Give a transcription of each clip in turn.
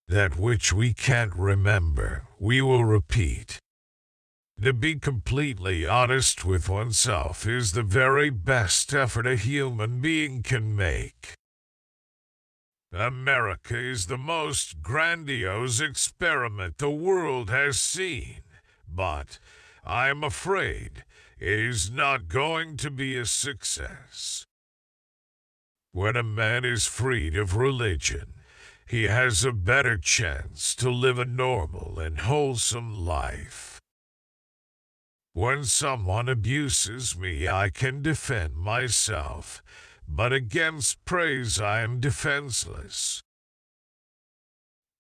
That which we can't remember, we will repeat. To be completely honest with oneself is the very best effort a human being can make. America is the most grandiose experiment the world has seen, but I am afraid it is not going to be a success. When a man is freed of religion, he has a better chance to live a normal and wholesome life. When someone abuses me, I can defend myself, but against praise I am defenseless.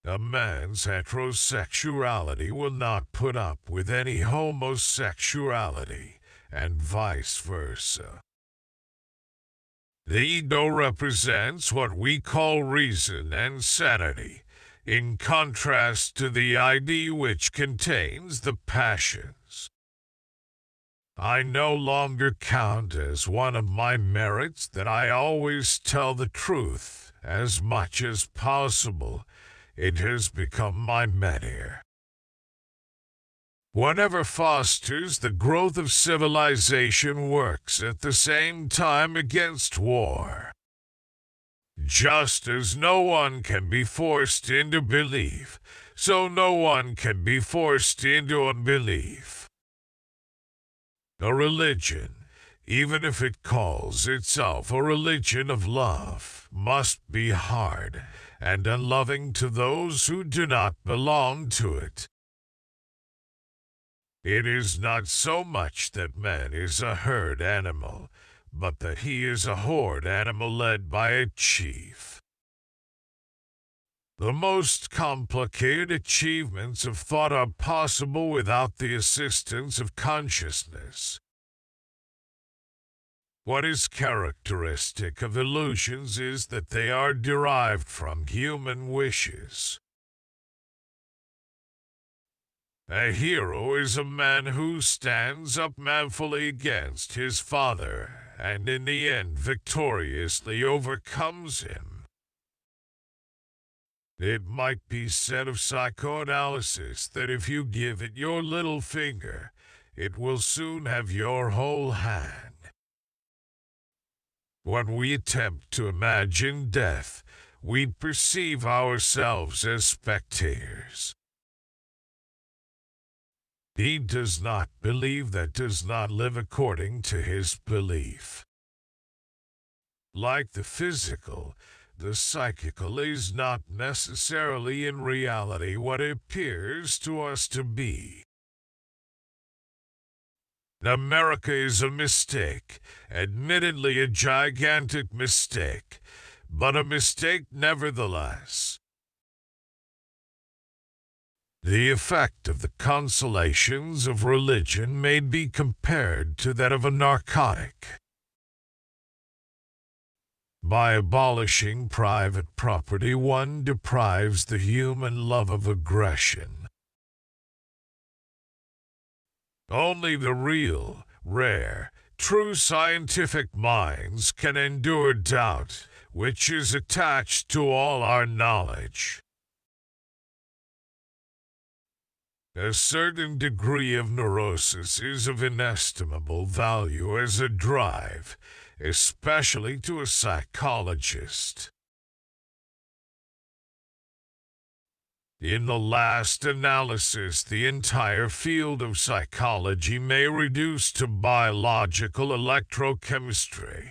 A man's heterosexuality will not put up with any homosexuality, and vice versa. The ego represents what we call reason and sanity, in contrast to the ID which contains the passions. I no longer count as one of my merits that I always tell the truth as much as possible. It has become my metier. Whatever fosters the growth of civilization works at the same time against war. Just as no one can be forced into belief, so no one can be forced into unbelief. A religion, even if it calls itself a religion of love, must be hard and unloving to those who do not belong to it. It is not so much that man is a herd animal, but that he is a horde animal led by a chief. The most complicated achievements of thought are possible without the assistance of consciousness. What is characteristic of illusions is that they are derived from human wishes. A hero is a man who stands up manfully against his father, and in the end victoriously overcomes him. It might be said of psychoanalysis that if you give it your little finger, it will soon have your whole hand. When we attempt to imagine death, we perceive ourselves as spectators. He does not believe that does not live according to his belief. Like the physical, the psychical is not necessarily in reality what it appears to us to be. America is a mistake, admittedly a gigantic mistake, but a mistake nevertheless. The effect of the consolations of religion may be compared to that of a narcotic. By abolishing private property, one deprives the human love of aggression. Only the real, rare, true scientific minds can endure doubt, which is attached to all our knowledge. A certain degree of neurosis is of inestimable value as a drive, especially to a psychologist. In the last analysis, the entire field of psychology may reduce to biological electrochemistry.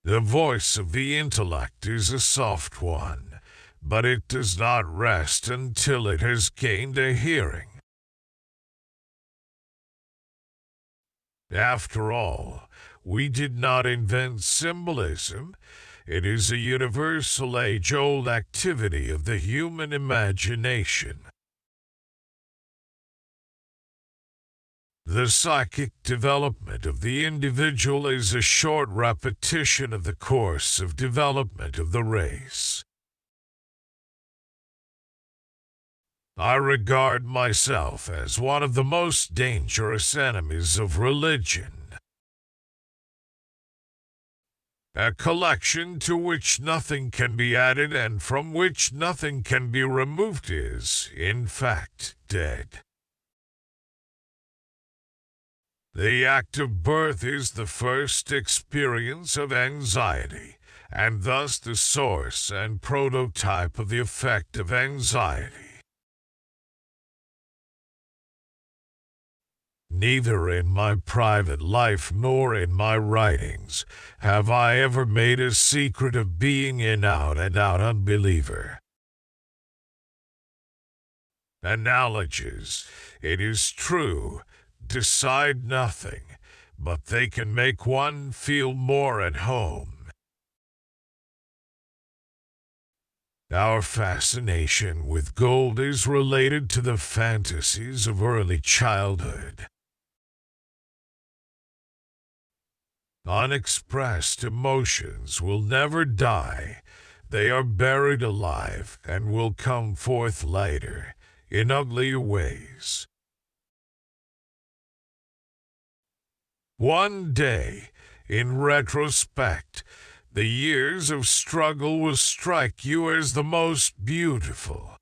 The voice of the intellect is a soft one, but it does not rest until it has gained a hearing. After all, we did not invent symbolism. It is a universal age-old activity of the human imagination. The psychic development of the individual is a short repetition of the course of development of the race. I regard myself as one of the most dangerous enemies of religion. A collection to which nothing can be added and from which nothing can be removed is, in fact, dead. The act of birth is the first experience of anxiety, and thus the source and prototype of the effect of anxiety. Neither in my private life nor in my writings have I ever made a secret of being an out-and-out unbeliever. Analogies, it is true, decide nothing, but they can make one feel more at home. Our fascination with gold is related to the fantasies of early childhood. Unexpressed emotions will never die. They are buried alive and will come forth later, in uglier ways. One day, in retrospect, the years of struggle will strike you as the most beautiful.